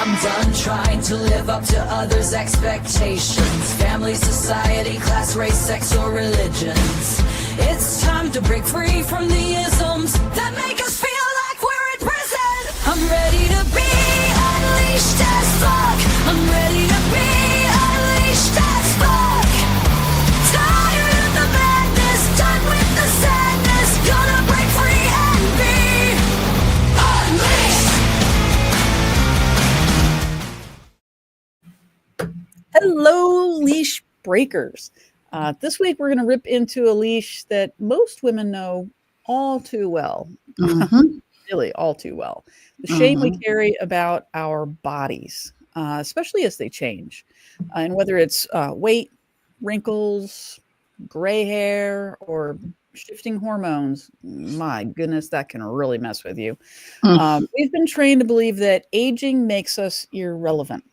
I'm done trying to live up to others' expectations. Family, society, class, race, sex, or religions. It's time to break free from the isms that make us feel like we're in prison. I'm ready to be unleashed as fuck. I'm ready to be unleashed as fuck. Tired of the madness, done with the sadness. Gonna break free and be unleashed. Hello, leash breakers. This week, we're going to rip into a leash that most women know all too well. Really, all too well. The shame we carry about our bodies, especially as they change. And whether it's weight, wrinkles, gray hair, or shifting hormones, my goodness, that can really mess with you. We've been trained to believe that aging makes us irrelevant.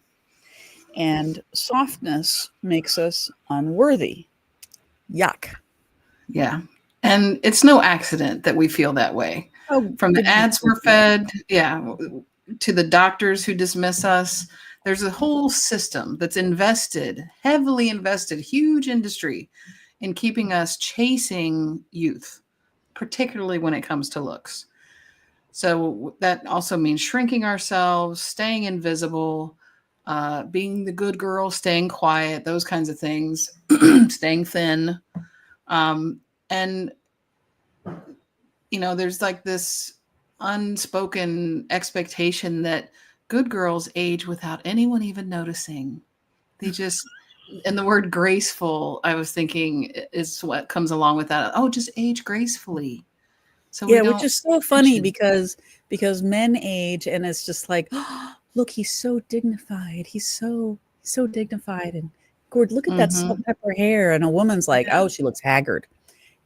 And softness makes us unworthy. Yuck. Yeah. And it's no accident that we feel that way. From the ads we're fed, to the doctors who dismiss us. There's a whole system that's heavily invested, huge industry in keeping us chasing youth, particularly when it comes to looks. So that also means shrinking ourselves, staying invisible, being the good girl, staying quiet, those kinds of things, staying thin. And, you know, there's like this unspoken expectation that good girls age without anyone even noticing. They just, and the word graceful, I was thinking, is what comes along with that. Oh, just age gracefully. So which is so funny because men age and it's just like, oh, look, he's so dignified. He's so dignified. And Gord, look at that salt pepper hair. And a woman's like, oh, she looks haggard.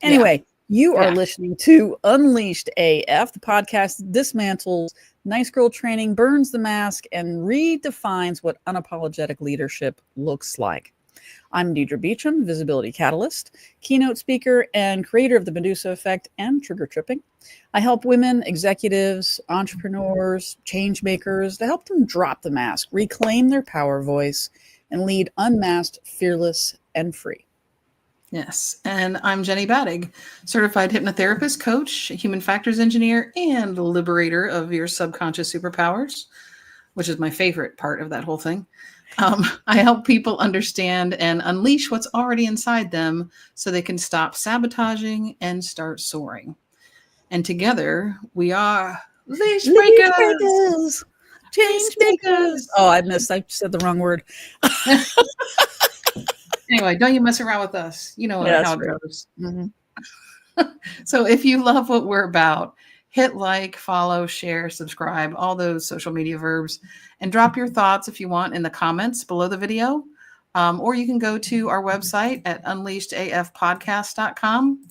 Anyway, you are listening to Unleashed AF, the podcast that dismantles nice girl training, burns the mask, and redefines what unapologetic leadership looks like. I'm Deidre Beacham, visibility catalyst, keynote speaker, and creator of the Medusa Effect and Trigger Tripping. I help women, executives, entrepreneurs, change makers to help them drop the mask, reclaim their power voice, and lead unmasked, fearless, and free. Yes. And I'm Jenny Badig, certified hypnotherapist, coach, human factors engineer, and liberator of your subconscious superpowers, which is my favorite part of that whole thing. I help people understand and unleash what's already inside them so they can stop sabotaging and start soaring. And together we are leash breakers, change makers. Oh, I said the wrong word. Anyway, don't you mess around with us. You know how it goes. So if you love what we're about, hit like, follow, share, subscribe, all those social media verbs, and drop your thoughts if you want in the comments below the video. Or you can go to our website at unleashedafpodcast.com.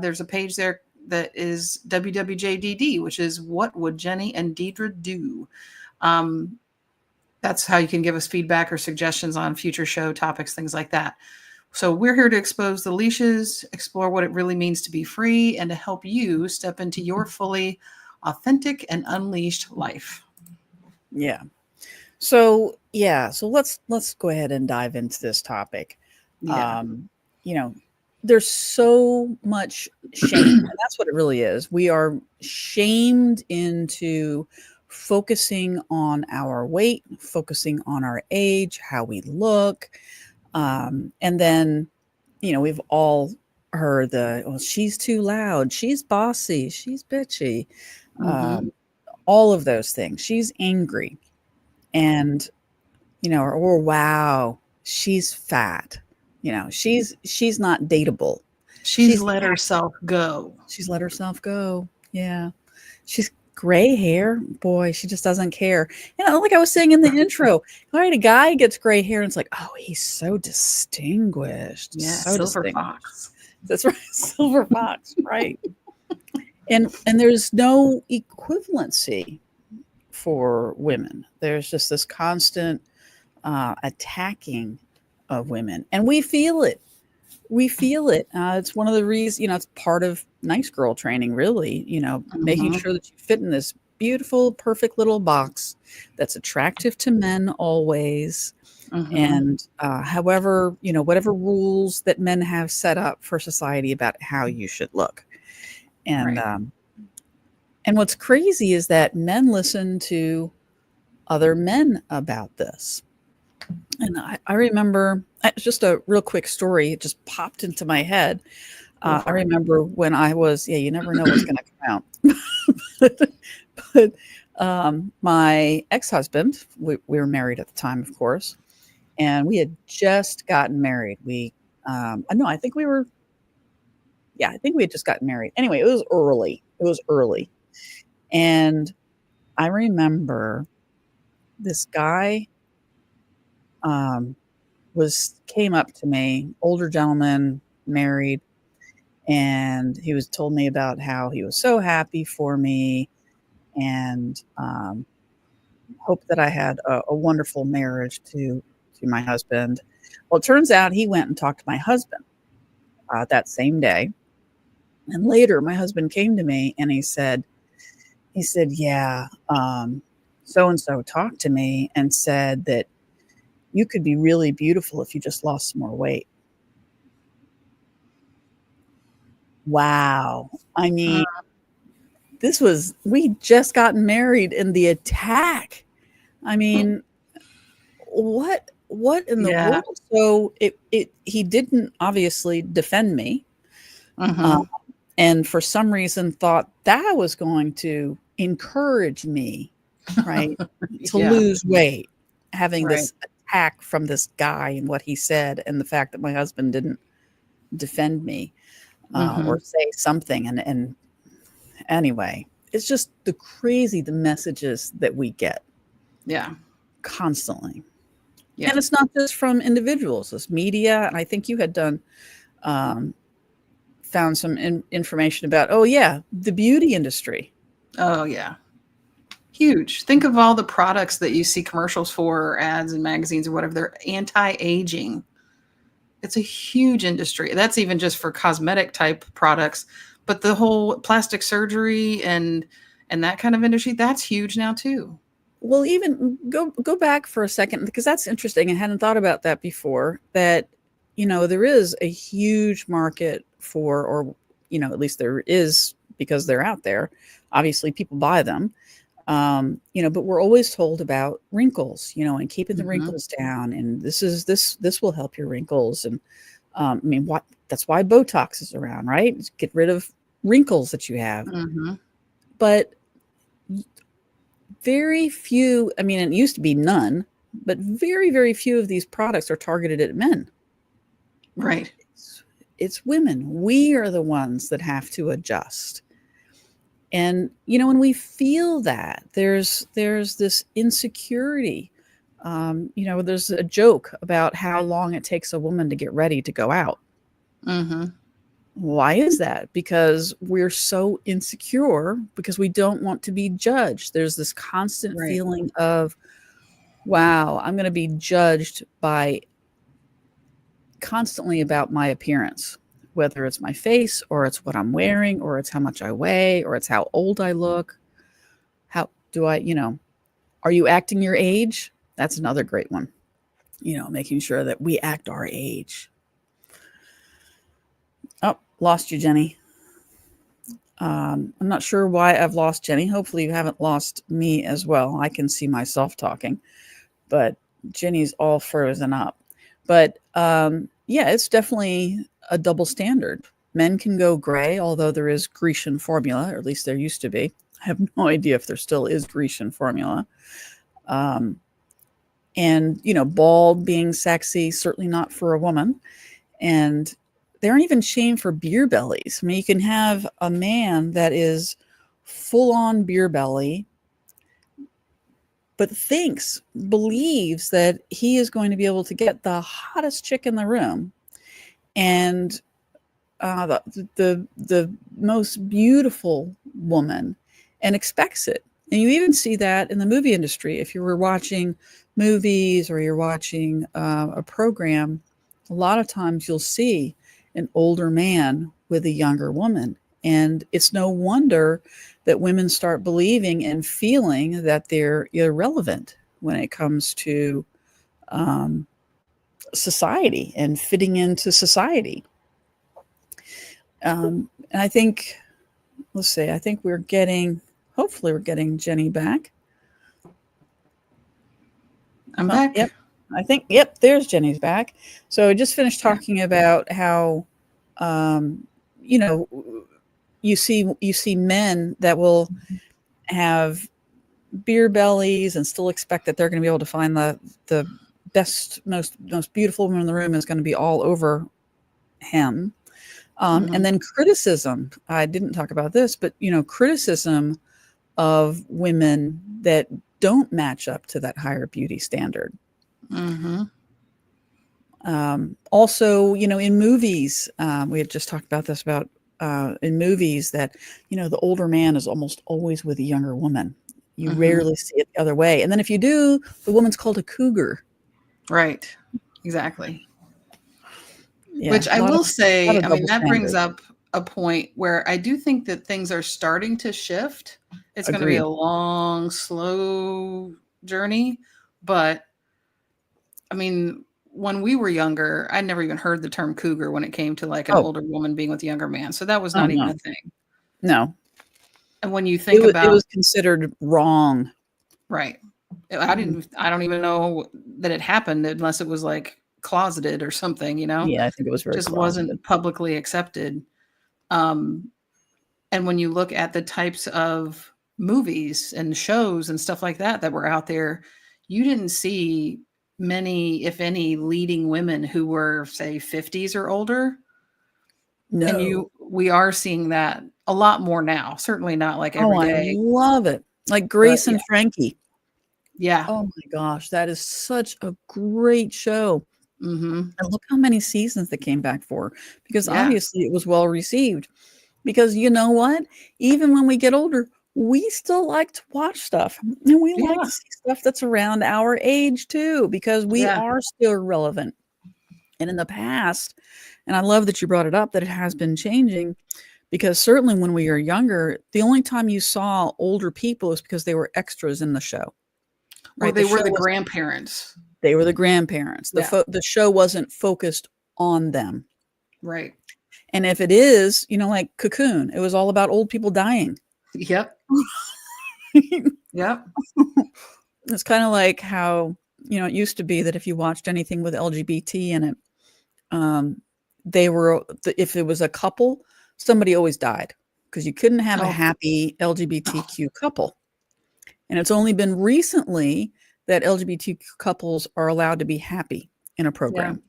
There's a page there that is WWJDD, which is What Would Jenny and Deidre Do? That's how you can give us feedback or suggestions on future show topics, things like that. So we're here to expose the leashes, explore what it really means to be free, and to help you step into your fully authentic and unleashed life. Yeah. So let's go ahead and dive into this topic. Yeah. There's so much shame, and that's what it really is. We are shamed into focusing on our weight, focusing on our age, how we look. And then, we've all heard she's too loud, she's bossy, she's bitchy, all of those things. She's angry. And, or wow, she's fat. She's not dateable. She's let herself go. She's let herself go. Yeah. She's gray hair. Boy, she just doesn't care. Like I was saying in the intro, all right, a guy gets gray hair and it's like, oh, he's so distinguished. Yeah, so silver distinguished. fox. That's right. Silver fox. Right. And there's no equivalency for women. There's just this constant attacking of women. And we feel it. It's one of the reasons, it's part of nice girl training, really, making sure that you fit in this beautiful, perfect little box that's attractive to men always. Mm-hmm. And however, whatever rules that men have set up for society about how you should look. And Right. and what's crazy is that men listen to other men about this. And I remember, just a real quick story, it just popped into my head. Go I for it. remember when I was, yeah, you never know what's going to come out. but my ex-husband, we were married at the time, of course, and we had just gotten married. No, I think we were, yeah, I think we had just gotten married. Anyway, it was early. It was early. And I remember this guy um, came up to me, older gentleman, married, and he was told me about how he was so happy for me and hoped that I had a wonderful marriage to my husband. Well, it turns out he went and talked to my husband that same day, and later my husband came to me and he said, yeah, so and so talked to me and said that you could be really beautiful if you just lost some more weight. Wow. I Mm, mean, we just gotten married in the attack. I mean, what in the yeah. world? So he didn't obviously defend me. Uh, Mm-hmm. and for some reason thought that was going to encourage me, right, to Yeah. lose weight, having Right. this attack from this guy and what he said, and the fact that my husband didn't defend me Mm-hmm. or say something. And anyway, it's just the messages that we get Yeah. constantly. Yeah. And it's not just from individuals, it's media. And I think you had um, found some information about, oh, yeah, the beauty industry. Oh, yeah. Huge. Think of all the products that you see commercials for, or ads in magazines or whatever. They're anti-aging. It's a huge industry. That's even just for cosmetic type products, but the whole plastic surgery and that kind of industry, that's huge now too. Well, even go back for a second because that's interesting. I hadn't thought about that before. That there is a huge market for, or at least there is because they're out there. Obviously, people buy them. But we're always told about wrinkles, and keeping the Mhm. wrinkles down, and this will help your wrinkles. And I mean, that's why Botox is around, right? Get rid of wrinkles that you have. Mhm. But very few, I mean, it used to be none, but very, very few of these products are targeted at men. Right. It's women. We are the ones that have to adjust. And when we feel that, there's this insecurity. There's a joke about how long it takes a woman to get ready to go out. Mhm. Why is that? Because we're so insecure because we don't want to be judged. There's this constant Right. feeling of, wow, I'm going to be judged by constantly about my appearance, whether it's my face or it's what I'm wearing or it's how much I weigh or it's how old I look. How do I, are you acting your age? That's another great one. Making sure that we act our age. Oh, lost you, Jenny. I'm not sure why I've lost Jenny. Hopefully, you haven't lost me as well. I can see myself talking, but Jenny's all frozen up. But yeah, it's definitely a double standard. Men can go gray, although there is Grecian formula, or at least there used to be. I have no idea if there still is Grecian formula. Um, and, bald being sexy, certainly not for a woman. And they aren't even shamed for beer bellies. I mean, you can have a man that is full on beer belly, but believes that he is going to be able to get the hottest chick in the room and the most beautiful woman and expects it. And you even see that in the movie industry. If you were watching movies or you're watching a program, a lot of times you'll see an older man with a younger woman. And it's no wonder that women start believing and feeling that they're irrelevant when it comes to society and fitting into society. And I think, let's see, I think hopefully we're getting Jenny back. I'm back. Yep. Yep, there's Jenny's back. So I just finished talking about how, you know, you see men that will have beer bellies and still expect that they're going to be able to find the best, most beautiful woman in the room is going to be all over him. And then criticism. I didn't talk about this, but criticism of women that don't match up to that higher beauty standard. Also, in movies, we had just talked about this in movies that, the older man is almost always with a younger woman. You rarely see it the other way. And then if you do, the woman's called a cougar. Right. Exactly. Yeah, which I will say, I mean, that standard. brings up a point where I do think that things are starting to shift. It's going to be a long, slow journey. But I mean, when we were younger, I never even heard the term cougar when it came to like an older woman being with a younger man. So that was not even a thing. No. And when you think about it was considered wrong. Right. I don't even know that it happened unless it was like closeted or something, Yeah, I think it was just wasn't publicly accepted. And when you look at the types of movies and shows and stuff like that were out there, you didn't see many, if any, leading women who were, say, 50s or older. No. And we are seeing that a lot more now. Certainly not like every day. I love it. Like Grace and Frankie. Yeah. Oh my gosh, that is such a great show. And look how many seasons they came back for, because obviously it was well received. Because you know what? Even when we get older, we still like to watch stuff, and we like to see stuff that's around our age too, because we are still relevant. And in the past, and I love that you brought it up, that it has been changing, because certainly when we were younger, the only time you saw older people is because they were extras in the show. Right? Or they were the grandparents. They were the grandparents. The show wasn't focused on them. Right. And if it is, like Cocoon, it was all about old people dying. Yep. Yep. It's kind of like how, it used to be that if you watched anything with LGBT in it, if it was a couple, somebody always died, because you couldn't have a happy LGBTQ couple. And it's only been recently that LGBT couples are allowed to be happy in a program.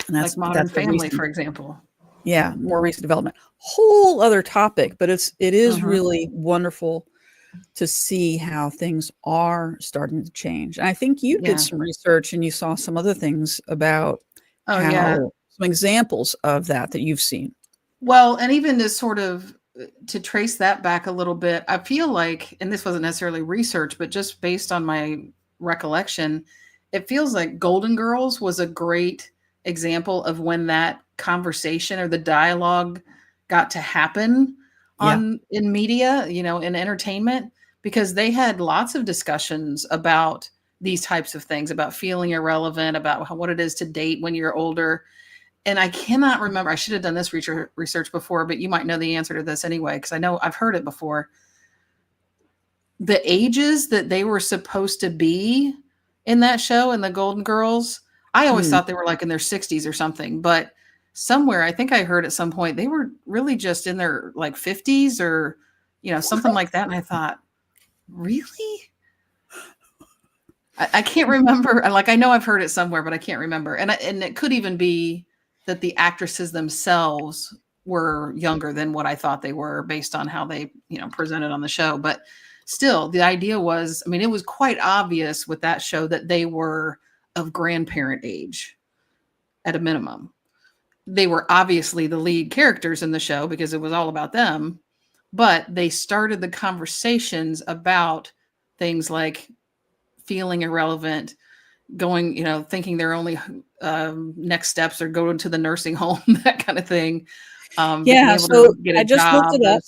And that's like Modern Family, for example. Yeah, more recent development. Whole other topic, but it is really wonderful to see how things are starting to change. And I think you did some research and you saw some other things about some examples of that you've seen. Well, and even to trace that back a little bit, I feel like, and this wasn't necessarily research, but just based on my recollection, it feels like Golden Girls was a great example of when that conversation or the dialogue got to happen in media, in entertainment, because they had lots of discussions about these types of things, about feeling irrelevant, about what it is to date when you're older. And I cannot remember, I should have done this research before, but you might know the answer to this anyway, because I know I've heard it before. The ages that they were supposed to be in that show, in the Golden Girls, I always thought they were like in their 60s or something, but somewhere, I think I heard at some point, they were really just in their like 50s or, something like that. And I thought, really? I can't remember. Like, I know I've heard it somewhere, but I can't remember. And it could even be that the actresses themselves were younger than what I thought they were based on how they, presented on the show. But still, the idea was, it was quite obvious with that show that they were of grandparent age at a minimum. They were obviously the lead characters in the show because it was all about them, but they started the conversations about things like feeling irrelevant, going, thinking their only next steps are going to the nursing home, that kind of thing. being Yeah, able so to get I a just looked job. it up.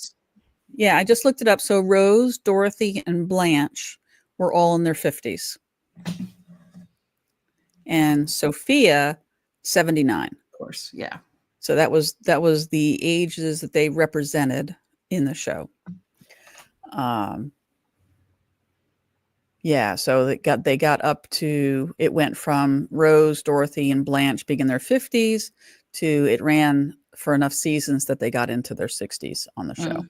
Yeah, I just looked it up. So Rose, Dorothy, and Blanche were all in their 50s. And Sophia, 79. Of course, yeah. So that was the ages that they represented in the show. Yeah, so they got up to, it went from Rose, Dorothy, and Blanche being in their 50s to it ran for enough seasons that they got into their 60s on the show.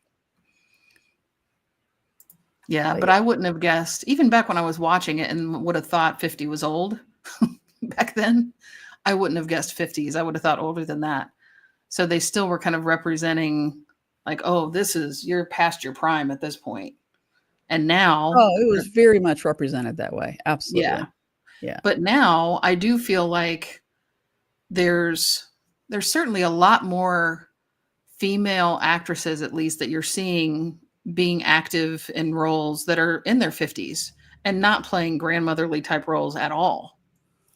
Yeah, but I wouldn't have guessed, even back when I was watching it and would have thought 50 was old back then, I wouldn't have guessed 50s. I would have thought older than that. So they still were kind of representing like, oh, you're past your prime at this point. And now, Oh, it was very much represented that way. Absolutely. yeah. Yeah. But now I do feel like there's certainly a lot more female actresses, at least, that you're seeing being active in roles that are in their 50s and not playing grandmotherly type roles at all.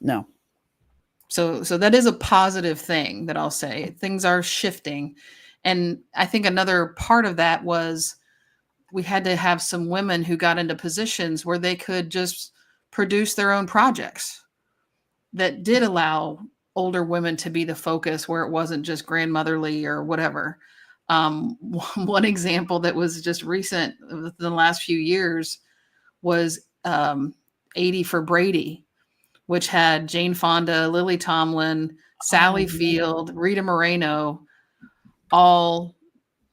No. So that is a positive thing that I'll say. Things are shifting. And I think another part of that was we had to have some women who got into positions where they could just produce their own projects that did allow older women to be the focus, where it wasn't just grandmotherly or whatever. One example that was just recent within the last few years was 80 for Brady, which had Jane Fonda, Lily Tomlin, Sally Field, Rita Moreno, all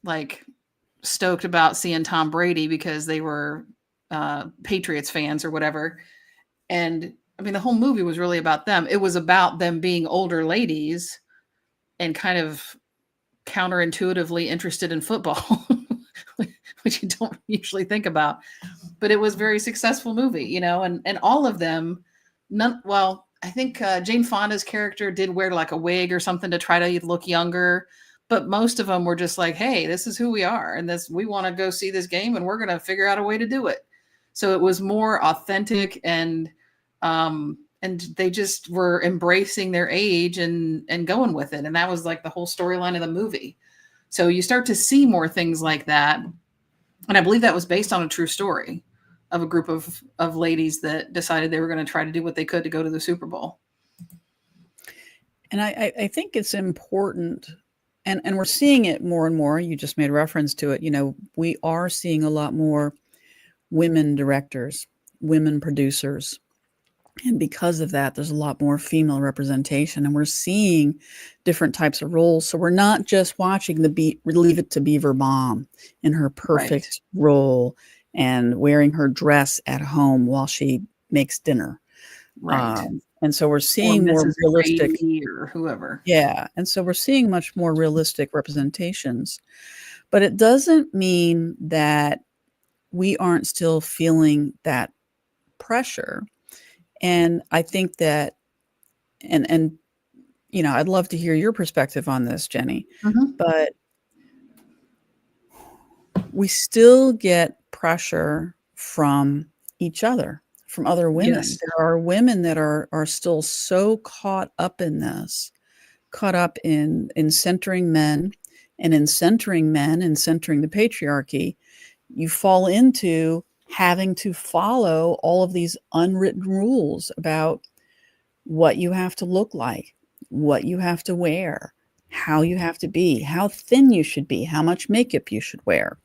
like stoked about seeing Tom Brady because they were Patriots fans or whatever. And I mean, the whole movie was really about them. It was about them being older ladies and kind of counterintuitively interested in football, which you don't usually think about. But it was a very successful movie, and all of them, I think Jane Fonda's character did wear like a wig or something to try to look younger. But most of them were just like, hey, this is who we are. And we want to go see this game and we're going to figure out a way to do it. So it was more authentic and they just were embracing their age and going with it. And that was like the whole storyline of the movie. So you start to see more things like that. And I believe that was based on a true story of a group of ladies that decided they were going to try to do what they could to go to the Super Bowl. And I think it's important, and we're seeing it more and more. You just made reference to it. We are seeing a lot more women directors, women producers. And because of that, there's a lot more female representation, and we're seeing different types of roles. So we're not just watching Leave It to Beaver Mom in her perfect role and wearing her dress at home while she makes dinner. Right. And so we're seeing more realistic, or whoever. Yeah. And so we're seeing much more realistic representations, but it doesn't mean that we aren't still feeling that pressure. And I think that, and I'd love to hear your perspective on this, Jenny, but we still get pressure from each other, from other women. Yes. There are women that are still so caught up in this, caught up in centering men and centering the patriarchy. You fall into having to follow all of these unwritten rules about what you have to look like, what you have to wear, how you have to be, how thin you should be, how much makeup you should wear.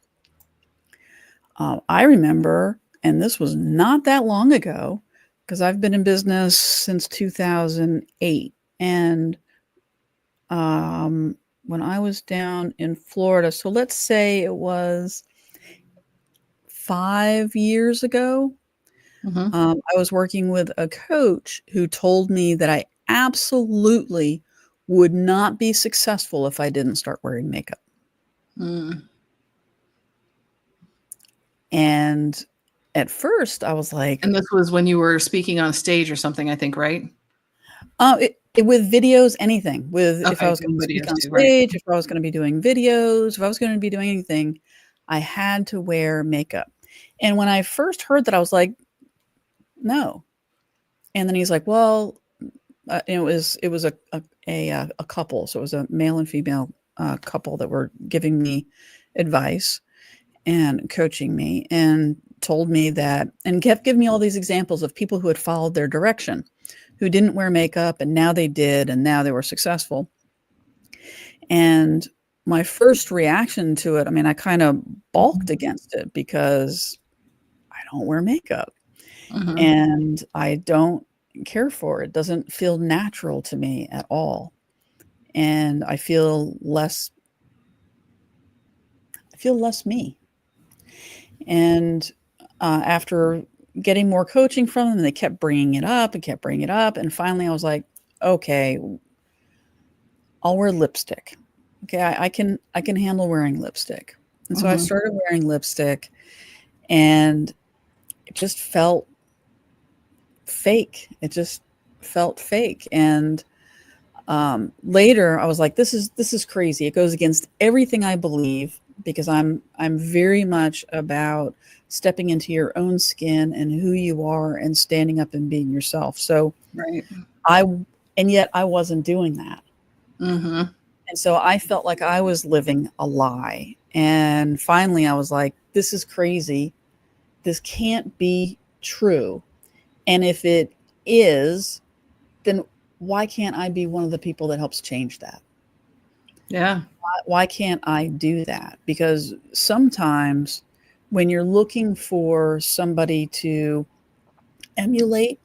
I remember, and this was not that long ago, because I've been in business since 2008. And when I was down in Florida, so let's say it was 5 years ago, I was working with a coach who told me that I absolutely would not be successful if I didn't start wearing makeup. And at first I was like, and this was when you were speaking on stage or something, I think, right? With videos, anything. If I was going to speak on stage, if I was going to be doing videos, if I was going to be doing anything, I had to wear makeup. And when I first heard that, I was like, no. And then he's like, well, it was a couple. So it was a male and female couple that were giving me advice and coaching me, and told me that, and kept giving me all these examples of people who had followed their direction, who didn't wear makeup, and now they did, and now they were successful. And my first reaction to it, I mean, I kind of balked against it because I don't wear makeup and I don't care for it. It doesn't feel natural to me at all. And I feel less me. And after getting more coaching from them, they kept bringing it up and kept bringing it up. And finally I was like, okay, I'll wear lipstick. Okay. I can handle wearing lipstick. And so I started wearing lipstick, and it just felt fake. It just felt fake. And later I was like, this is crazy. It goes against everything I believe, because I'm very much about stepping into your own skin and who you are and standing up and being yourself. So and yet I wasn't doing that. And so I felt like I was living a lie. And finally I was like, this is crazy. This can't be true. And if it is, then why can't I be one of the people that helps change that? Yeah. Why can't I do that? Because sometimes when you're looking for somebody to emulate,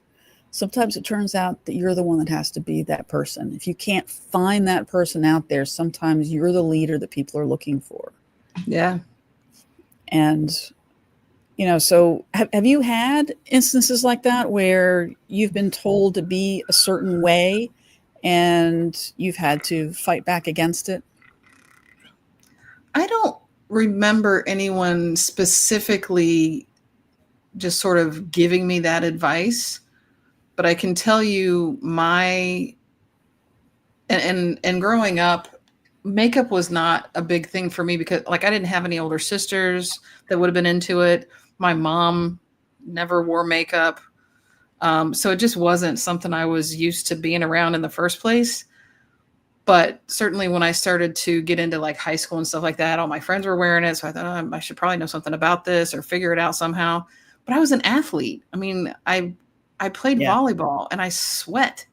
sometimes it turns out that you're the one that has to be that person. If you can't find that person out there, sometimes you're the leader that people are looking for. Yeah. And, so have you had instances like that where you've been told to be a certain way and you've had to fight back against it? I don't remember anyone specifically just sort of giving me that advice, but I can tell you and growing up, makeup was not a big thing for me because I didn't have any older sisters that would have been into it. My mom never wore makeup. So it just wasn't something I was used to being around in the first place. But certainly when I started to get into high school and stuff like that, all my friends were wearing it. So I thought, I should probably know something about this or figure it out somehow. But I was an athlete. I mean, I played volleyball and I sweat.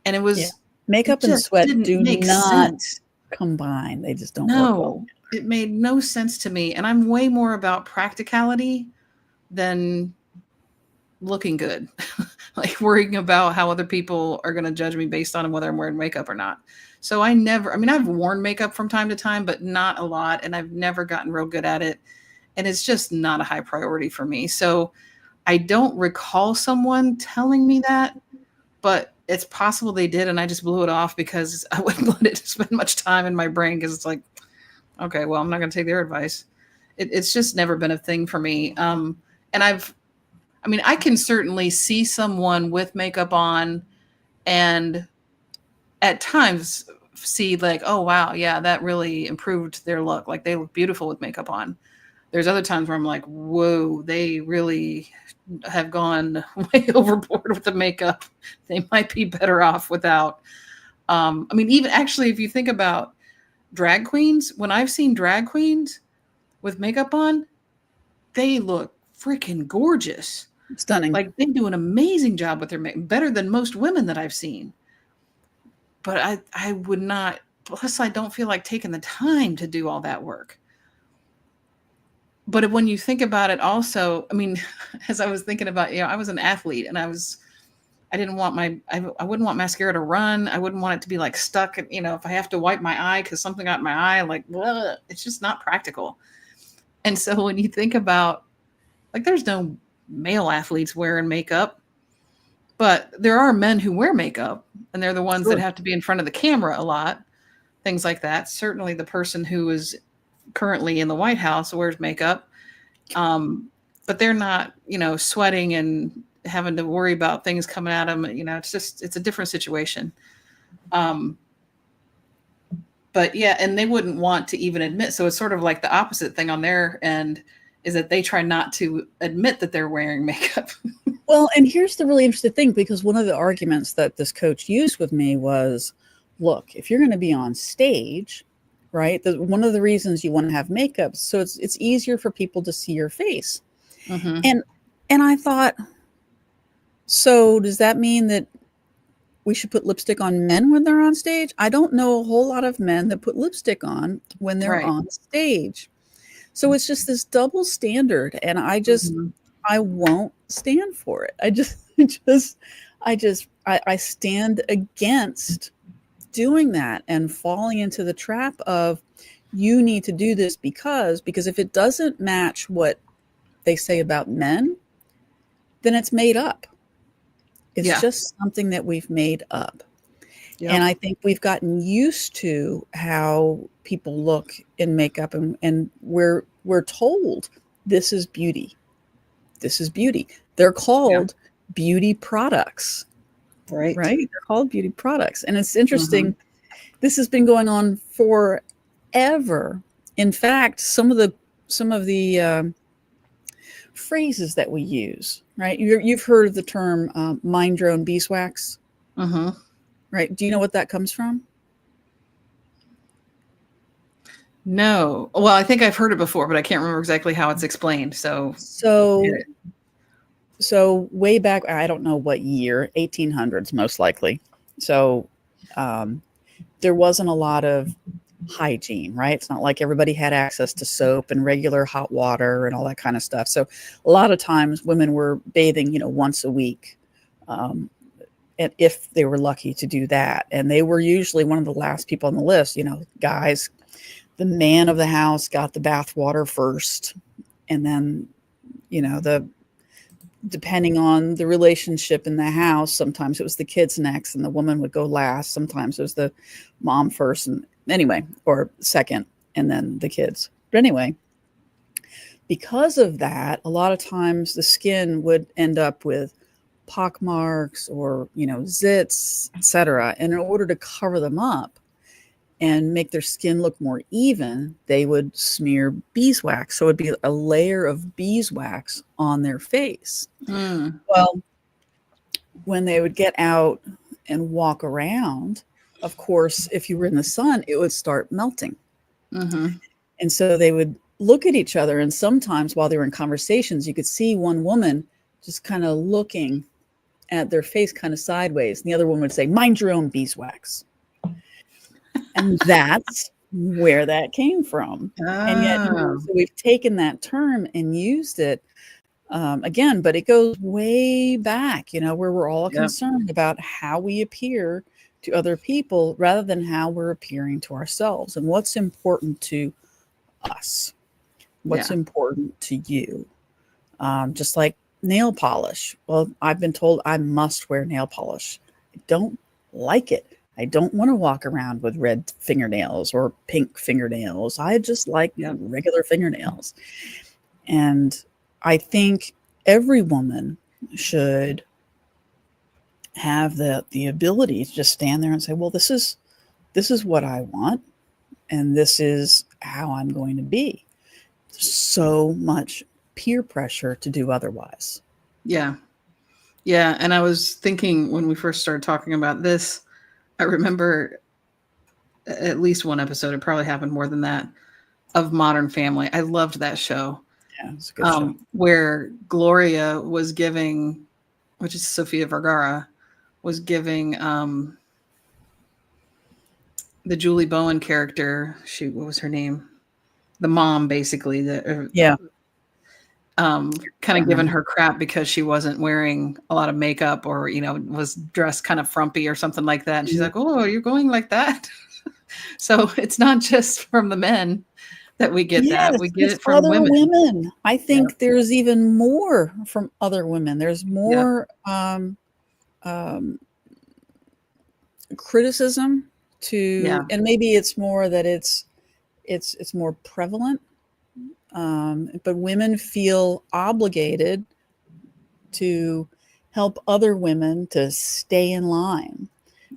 And it was makeup and sweat do not sense. Combine. They just don't work well. It made no sense to me. And I'm way more about practicality than looking good. Worrying about how other people are going to judge me based on whether I'm wearing makeup or not. So I've worn makeup from time to time, but not a lot. And I've never gotten real good at it. And it's just not a high priority for me. So I don't recall someone telling me that, but it's possible they did. And I just blew it off because I wouldn't let it spend much time in my brain. Cause it's okay, well, I'm not going to take their advice. It's just never been a thing for me. And I can certainly see someone with makeup on and at times see oh, wow, yeah, that really improved their look. They look beautiful with makeup on. There's other times where I'm like, whoa, they really have gone way overboard with the makeup. They might be better off without. Even actually, if you think about drag queens, when I've seen drag queens with makeup on, they look freaking gorgeous. Stunning. They do an amazing job with their makeup, better than most women that I've seen. But I would not, plus I don't feel like taking the time to do all that work. But when you think about it also, as I was thinking about, I was an athlete and I wouldn't want mascara to run. I wouldn't want it to be stuck. If I have to wipe my eye because something got in my eye, it's just not practical. And so when you think about, there's no male athletes wearing makeup, but there are men who wear makeup and they're the ones that have to be in front of the camera a lot, things like that. Certainly the person who is currently in the White House wears makeup, but they're not, sweating and having to worry about things coming at them. It's a different situation. But yeah, and they wouldn't want to even admit. So it's sort of the opposite thing on their end is that they try not to admit that they're wearing makeup. Well, and here's the really interesting thing, because one of the arguments that this coach used with me was, look, if you're going to be on stage, right? One of the reasons you want to have makeup, so it's easier for people to see your face. Mm-hmm. And I thought, so does that mean that we should put lipstick on men when they're on stage? I don't know a whole lot of men that put lipstick on when they're Right. on stage. So it's just this double standard, and Mm-hmm. I won't stand for it. I stand against doing that and falling into the trap of, you need to do this because if it doesn't match what they say about men, then it's made up. It's Yeah. just something that we've made up. Yep. And I think we've gotten used to how people look in makeup, and we're told this is beauty. This is beauty. They're called beauty products, Right. right? They're called beauty products. And it's Mm-hmm. interesting. This has been going on forever. In fact, some of the phrases that we use, right? You've heard of the term mind your own beeswax, Mm-hmm. right? Do you know what that comes from? No. Well, I think I've heard it before, but I can't remember exactly how it's explained. So way back, I don't know what year, 1800s most likely. So there wasn't a lot of hygiene, right? It's not like everybody had access to soap and regular hot water and all that kind of stuff. So a lot of times women were bathing, once a week, and if they were lucky to do that. And they were usually one of the last people on the list. Guys, the man of the house got the bath water first, and then depending on the relationship in the house, sometimes it was the kids next and the woman would go last. Sometimes it was the mom first, and anyway, or second, and then the kids. But anyway, because of that, a lot of times the skin would end up with pock marks or, zits, etc. And in order to cover them up and make their skin look more even, they would smear beeswax. So it'd be a layer of beeswax on their face. Mm. Well, when they would get out and walk around, of course, if you were in the sun, it would start melting. Mm-hmm. And so they would look at each other. And sometimes while they were in conversations, you could see one woman just kind of looking at their face kind of sideways. And the other woman would say, mind your own beeswax. And that's where that came from. And yet so we've taken that term and used it again, but it goes way back, where we're all concerned about how we appear to other people rather than how we're appearing to ourselves, and what's important to us, what's important to you. Just like nail polish. Well, I've been told I must wear nail polish. I don't like it. I don't want to walk around with red fingernails or pink fingernails. I just like regular fingernails. And I think every woman should have the ability to just stand there and say, well, this is what I want, and this is how I'm going to be. There's so much peer pressure to do otherwise. Yeah. And I was thinking when we first started talking about this, I remember at least one episode, it probably happened more than that, of Modern Family. I loved that show. Yeah, it's a good show. Where Gloria was giving, which is Sofia Vergara, was giving the Julie Bowen character, what was her name? The mom, basically. Kind of giving her crap because she wasn't wearing a lot of makeup, or was dressed kind of frumpy or something like that. And she's like, "Oh, you're going like that?" So it's not just from the men that we get that. We get it from other women. I think there's even more from other women. There's more criticism and maybe it's more that it's more prevalent. But women feel obligated to help other women to stay in line.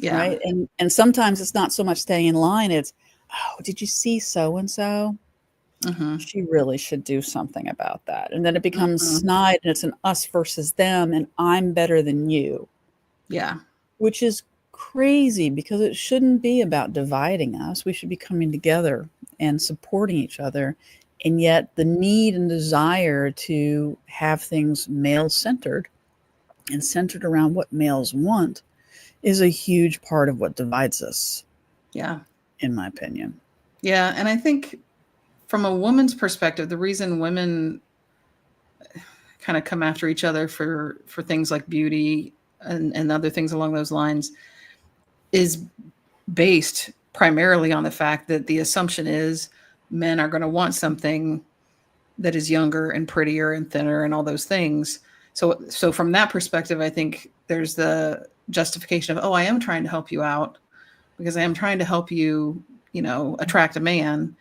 Right. And sometimes it's not so much staying in line. It's, oh, did you see so-and-so? Mm-hmm. She really should do something about that. And then it becomes snide, and it's an us versus them, and I'm better than you. Yeah. Which is crazy because it shouldn't be about dividing us. We should be coming together and supporting each other. And yet the need and desire to have things male-centered and centered around what males want is a huge part of what divides us. Yeah. In my opinion. Yeah. And I think from a woman's perspective, the reason women kind of come after each other for things like beauty and other things along those lines is based primarily on the fact that the assumption is men are going to want something that is younger and prettier and thinner and all those things. So from that perspective, I think there's the justification of, oh, I am trying to help you out because I am trying to help you, attract a man.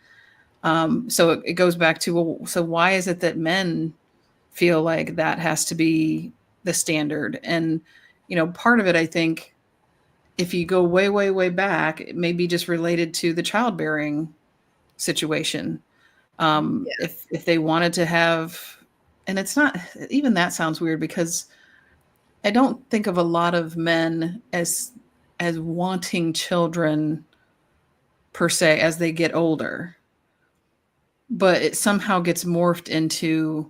So it goes back to, well, so why is it that men feel like that has to be the standard? And, part of it, I think, if you go way, way, way back, it may be just related to the childbearing situation. If they wanted to have, and it's not, even that sounds weird because I don't think of a lot of men as wanting children per se as they get older, but it somehow gets morphed into,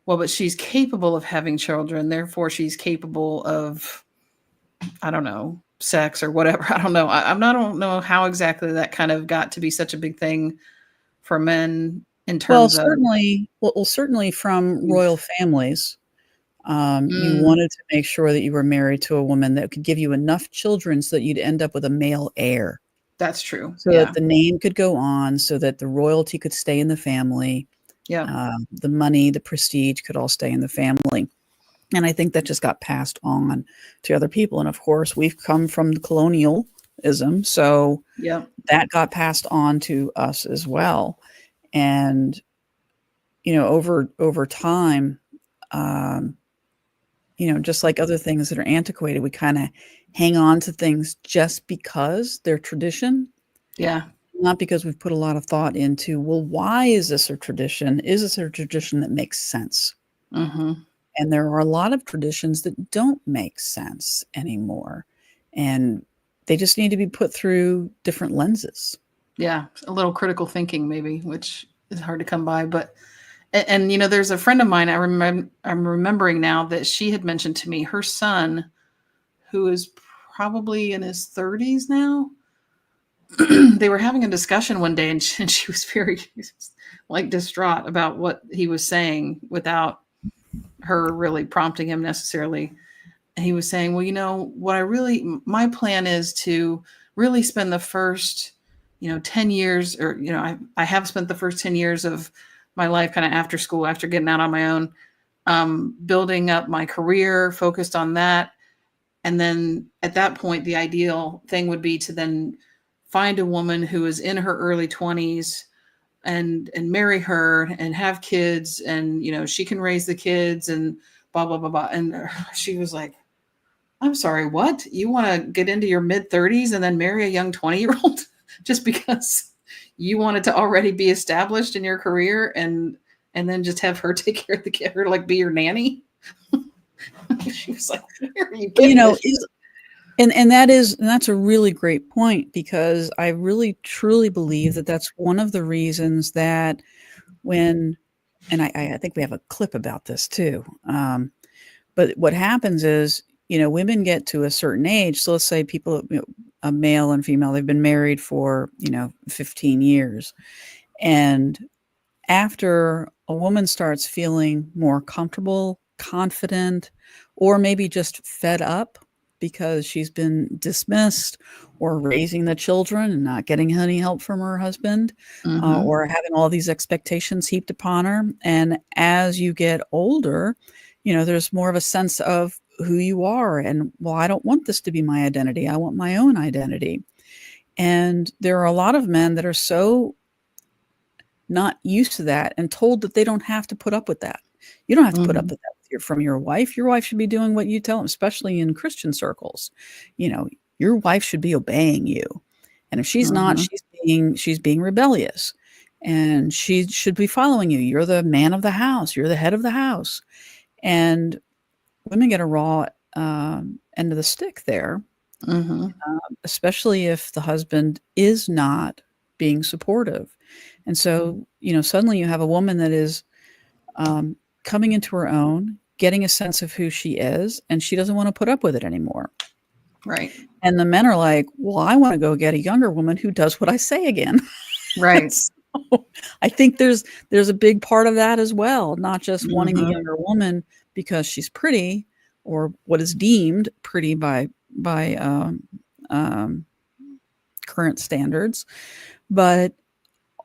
well, but she's capable of having children, therefore she's capable of, I don't know, sex or whatever. I don't know. I don't know how exactly that kind of got to be such a big thing for men in terms of. Certainly from royal families. You wanted to make sure that you were married to a woman that could give you enough children so that you'd end up with a male heir. That's true. So that the name could go on, so that the royalty could stay in the family. Yeah. The money, the prestige could all stay in the family. And I think that just got passed on to other people. And of course, we've come from the colonialism. So that got passed on to us as well. And, over time, just like other things that are antiquated, we kind of hang on to things just because they're tradition. Yeah. Not because we've put a lot of thought into, well, why is this a tradition? Is this a tradition that makes sense? Mm-hmm. And there are a lot of traditions that don't make sense anymore. And they just need to be put through different lenses. Yeah. A little critical thinking maybe, which is hard to come by. But, and there's a friend of mine, I'm remembering now that she had mentioned to me, her son, who is probably in his 30s now, they were having a discussion one day and she was very distraught about what he was saying without her really prompting him necessarily. And he was saying, well, my plan is to really spend the first, 10 years or, I have spent the first 10 years of my life kind of after school, after getting out on my own, building up my career, focused on that. And then at that point, the ideal thing would be to then find a woman who is in her early 20s and marry her and have kids, and she can raise the kids and blah blah blah blah. And she was like, I'm sorry, what? You want to get into your mid 30s and then marry a young 20-year-old just because you wanted to already be established in your career and then just have her take care of the kid, or be your nanny? She was like, where are you getting this? And that's a really great point, because I really truly believe that that's one of the reasons that I think we have a clip about this too. But what happens is, women get to a certain age. So let's say people, a male and female, they've been married for, 15 years. And after a woman starts feeling more comfortable, confident, or maybe just fed up because she's been dismissed or raising the children and not getting any help from her husband, or having all these expectations heaped upon her. And as you get older, there's more of a sense of who you are. And, well, I don't want this to be my identity. I want my own identity. And there are a lot of men that are so not used to that and told that they don't have to put up with that. You don't have to put up with that from your wife. Your wife should be doing what you tell them, especially in Christian circles. Your wife should be obeying you. And if she's not, she's being rebellious, and she should be following you. You're the man of the house. You're the head of the house. And women get a raw end of the stick there. Mm-hmm. Especially if the husband is not being supportive. And so, suddenly you have a woman that is coming into her own, getting a sense of who she is, and she doesn't want to put up with it anymore. Right. And the men are like, well, I want to go get a younger woman who does what I say again. Right. So I think there's a big part of that as well, not just wanting a Mm-hmm. younger woman because she's pretty or what is deemed pretty by current standards, but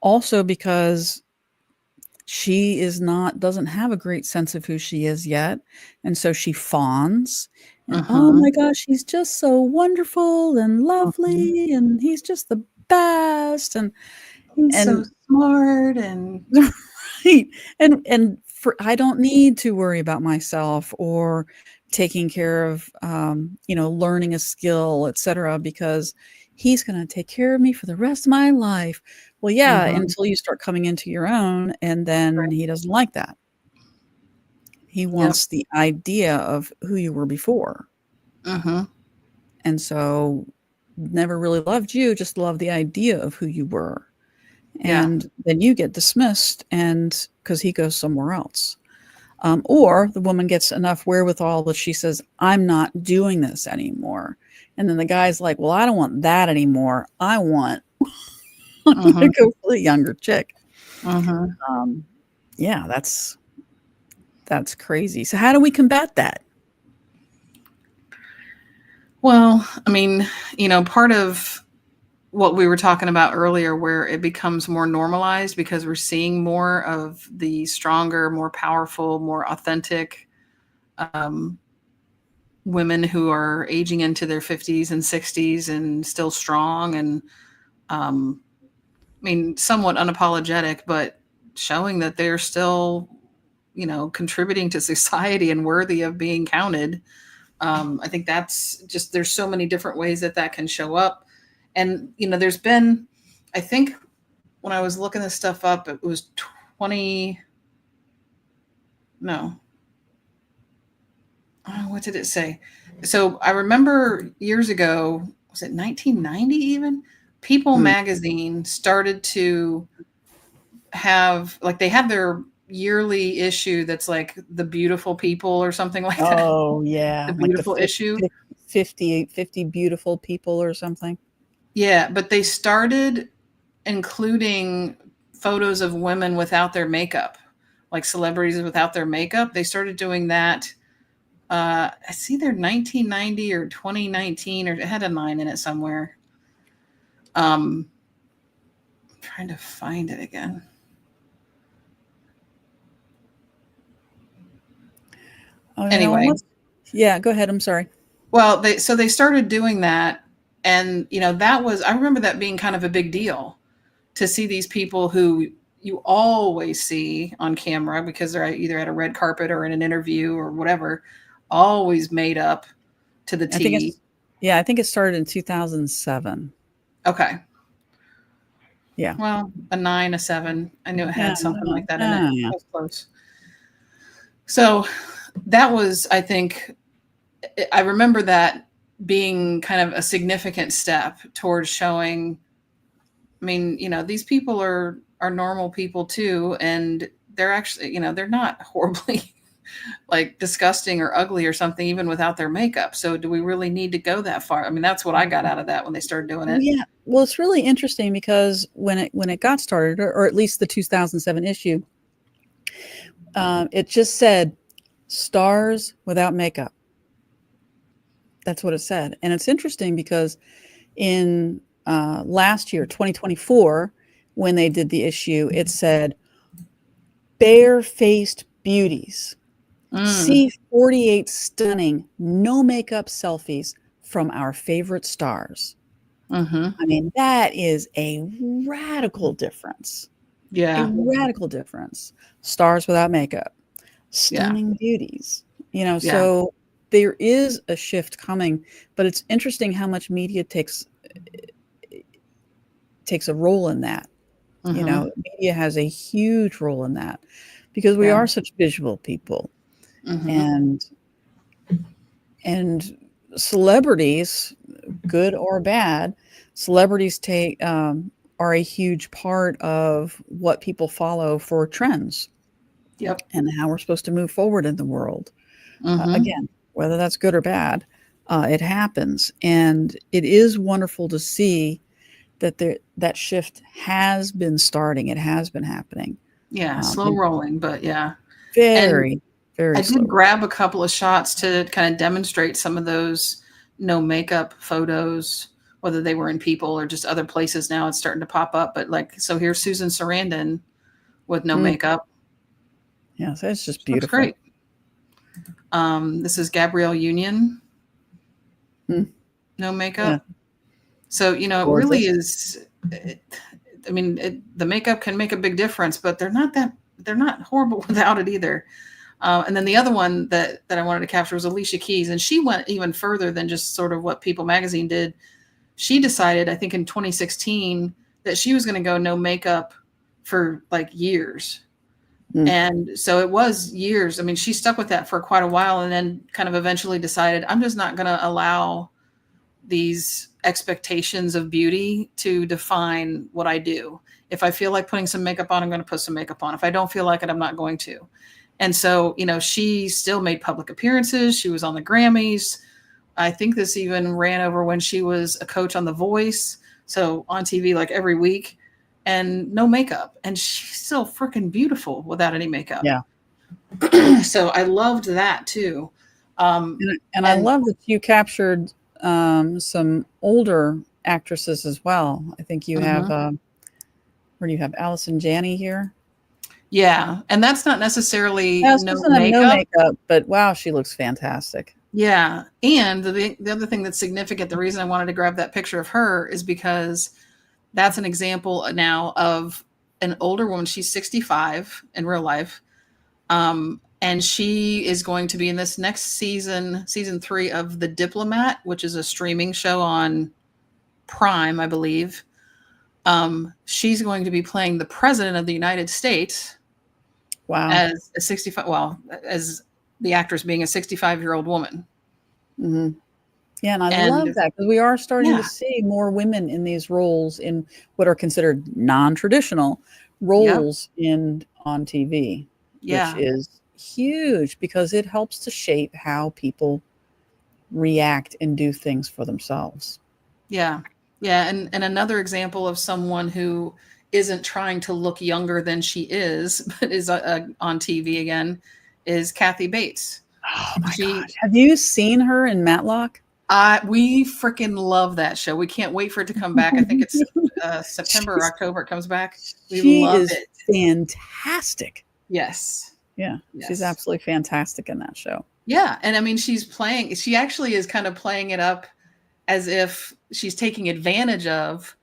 also because she doesn't have a great sense of who she is yet, and so she fawns and, "Oh Mm-hmm. my gosh, he's just so wonderful and Mm-hmm. lovely, and he's just the best," He's so and smart and right, and for I don't need to worry about myself or taking care of, learning a skill, etcetera, because he's gonna take care of me for the rest of my life. Well, yeah, mm-hmm. until you start coming into your own, and then Right. he doesn't like that. He Yep. wants the idea of who you were before, Mm-hmm. and so never really loved you, just loved the idea of who you were, Yeah. and then you get dismissed and because he goes somewhere else. Or the woman gets enough wherewithal that she says, I'm not doing this anymore. And then the guy's like, well, I don't want that anymore. I want to Mm-hmm. go for the younger chick. Mm-hmm. Um, yeah, that's crazy. So how do we combat that? Well, I mean, part of what we were talking about earlier, where it becomes more normalized because we're seeing more of the stronger, more powerful, more authentic um, women who are aging into their 50s and 60s and still strong and, um, I mean, somewhat unapologetic, but showing that they're still, contributing to society and worthy of being counted. I think that's just, there's so many different ways that can show up. And, there's been, I think when I was looking this stuff up, it was 20, no, what did it say? So I remember years ago, was it 1990 even? People Hmm. magazine started to have, like, they have their yearly issue that's like the beautiful people or something like that. Oh, The yeah. Like the beautiful issue. 50 beautiful people or something. Yeah, but they started including photos of women without their makeup, like celebrities without their makeup. They started doing that. It's either 1990 or 2019, or it had a 9 in it somewhere. I'm trying to find it again. Oh, Anyway, yeah, go ahead. I'm sorry. well, they started doing that, and that was, I remember that being kind of a big deal to see these people who you always see on camera because they're either at a red carpet or in an interview or whatever, always made up to the I think T. I think it started in 2007. Okay. Yeah. Well, a 9, a 7. I knew it Yeah. had something like that in it. Yeah. That Yeah. was close. So that was, I think, I remember that being kind of a significant step towards showing, I mean, these people are normal people too, and they're actually, they're not horribly like disgusting or ugly or something even without their makeup. So do we really need to go that far? I mean, that's what I got out of that when they started doing Well, it. yeah. Well, it's really interesting because when it got started, or at least the 2007 issue, it just said stars without makeup. That's what it said, and it's interesting because in last year, 2024, when they did the issue, it said bare-faced beauties. Mm, See 48 stunning no makeup selfies from our favorite stars. mm-hmm. I mean, that is a radical difference. A Yeah. radical difference. Stars without makeup, Yeah. stunning beauties. Yeah. So there is a shift coming, but it's interesting how much media takes a role in that. Mm-hmm. Media has a huge role in that because we Yeah. are such visual people, Mm-hmm. and celebrities good or bad, celebrities are a huge part of what people follow for trends. Yep. And how we're supposed to move forward in the world. Mm-hmm. Again, whether that's good or bad, it happens. And it is wonderful to see that that shift has been starting. It has been happening. Yeah, slow rolling, but yeah. Very, and very I slow. did grab a couple of shots to kind of demonstrate some of those no makeup photos, whether they were in people or just other places. Now it's starting to pop up. But like, so here's Susan Sarandon with no makeup. Yeah, so it's just Looks beautiful. great. This is Gabrielle Union. No makeup. Yeah. So, you know, gorgeous. It really is. The makeup can make a big difference, but they're not horrible without it either. And then the other one that I wanted to capture was Alicia Keys. And she went even further than just sort of what People Magazine did. She decided, I think in 2016, that she was going to go no makeup for like years. And so it was years. I mean, she stuck with that for quite a while and then kind of eventually decided, I'm just not going to allow these expectations of beauty to define what I do. If I feel like putting some makeup on, I'm going to put some makeup on. If I don't feel like it, I'm not going to. And so, you know, she still made public appearances. She was on the Grammys. I think this even ran over when she was a coach on The Voice. So on TV like every week. And no makeup. And she's still freaking beautiful without any makeup. Yeah. So I loved that too. And I love that you captured some older actresses as well. I think you have, where do you have Allison Janney here? Yeah. And that's not necessarily no makeup, but wow, she looks fantastic. Yeah. And the other thing that's significant, the reason I wanted to grab that picture of her is because that's an example now of an older woman. She's 65 in real life. And she is going to be in this next season 3 of The Diplomat, which is a streaming show on Prime, I believe. She's going to be playing the president of the United States. Wow. As a 65, as the actress being a 65-year-old woman. Mm-hmm. Yeah, and I love that because we are starting to see more women in these roles in what are considered non-traditional roles on TV, which is huge because it helps to shape how people react and do things for themselves. Yeah. Yeah. And another example of someone who isn't trying to look younger than she is, but is on TV again, is Kathy Bates. Oh my gosh. Have you seen her in Matlock? We freaking love that show. We can't wait for it to come back. I think it's September or October it comes back. We love it. Fantastic. Yes. Yeah. Yes. She's absolutely fantastic in that show. Yeah. And I mean, she actually is kind of playing it up as if she's taking advantage of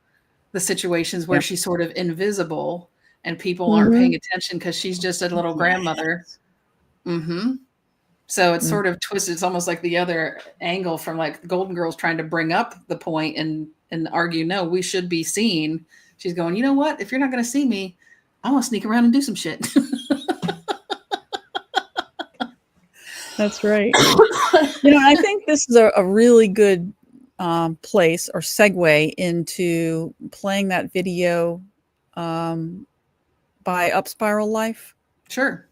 the situations where she's sort of invisible and people aren't paying attention because she's just a little grandmother. Mm-hmm. So it's sort of twisted. It's almost like the other angle from like Golden Girls trying to bring up the point and argue, no, we should be seen. She's going, you know what? If you're not going to see me, I want to sneak around and do some shit. That's right. I think this is a really good place or segue into playing that video by Up Spiral Life. Sure.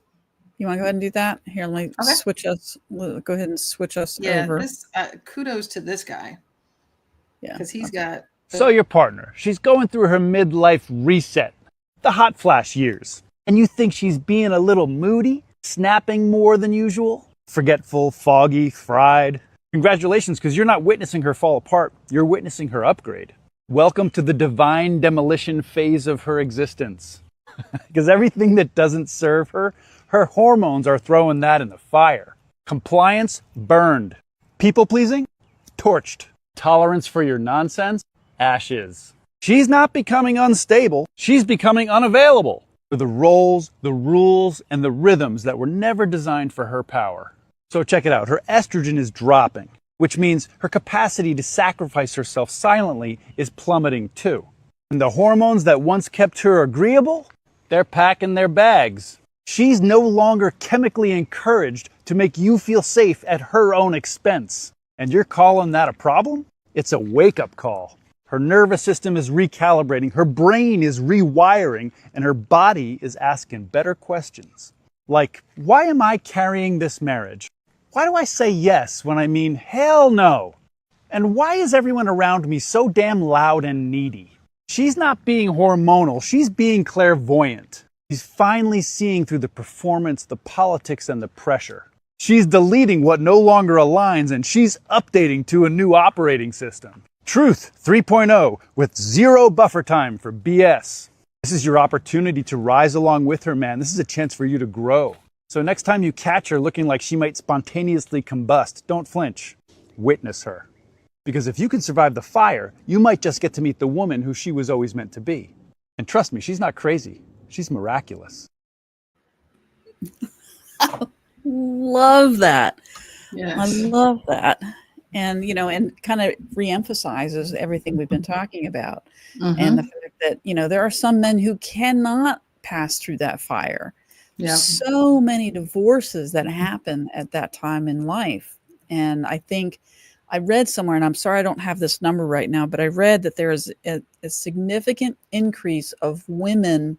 You want to go ahead and do that? Here, let me switch us. Go ahead and switch us over. Kudos to this guy. Yeah. Because he's got... So your partner, she's going through her midlife reset, the hot flash years. And you think she's being a little moody, snapping more than usual, forgetful, foggy, fried. Congratulations, because you're not witnessing her fall apart. You're witnessing her upgrade. Welcome to the divine demolition phase of her existence. Because everything that doesn't serve her, her hormones are throwing that in the fire. Compliance, burned. People-pleasing, torched. Tolerance for your nonsense, ashes. She's not becoming unstable. She's becoming unavailable for the roles, the rules, and the rhythms that were never designed for her power. So check it out. Her estrogen is dropping, which means her capacity to sacrifice herself silently is plummeting too. And the hormones that once kept her agreeable, they're packing their bags. She's no longer chemically encouraged to make you feel safe at her own expense. And you're calling that a problem? It's a wake-up call. Her nervous system is recalibrating, her brain is rewiring, and her body is asking better questions. Like, why am I carrying this marriage? Why do I say yes when I mean hell no? And why is everyone around me so damn loud and needy? She's not being hormonal, she's being clairvoyant. She's finally seeing through the performance, the politics, and the pressure. She's deleting what no longer aligns, and she's updating to a new operating system. Truth 3.0 with zero buffer time for BS. This is your opportunity to rise along with her, man. This is a chance for you to grow. So next time you catch her looking like she might spontaneously combust, don't flinch. Witness her. Because if you can survive the fire, you might just get to meet the woman who she was always meant to be. And trust me, she's not crazy. She's miraculous. Love that. Yes. I love that. And, you know, and kind of reemphasizes everything we've been talking about. And the fact that, you know, there are some men who cannot pass through that fire. Yeah. So many divorces that happen at that time in life. And I think I read somewhere, and I'm sorry I don't have this number right now, but I read that there is a significant increase of women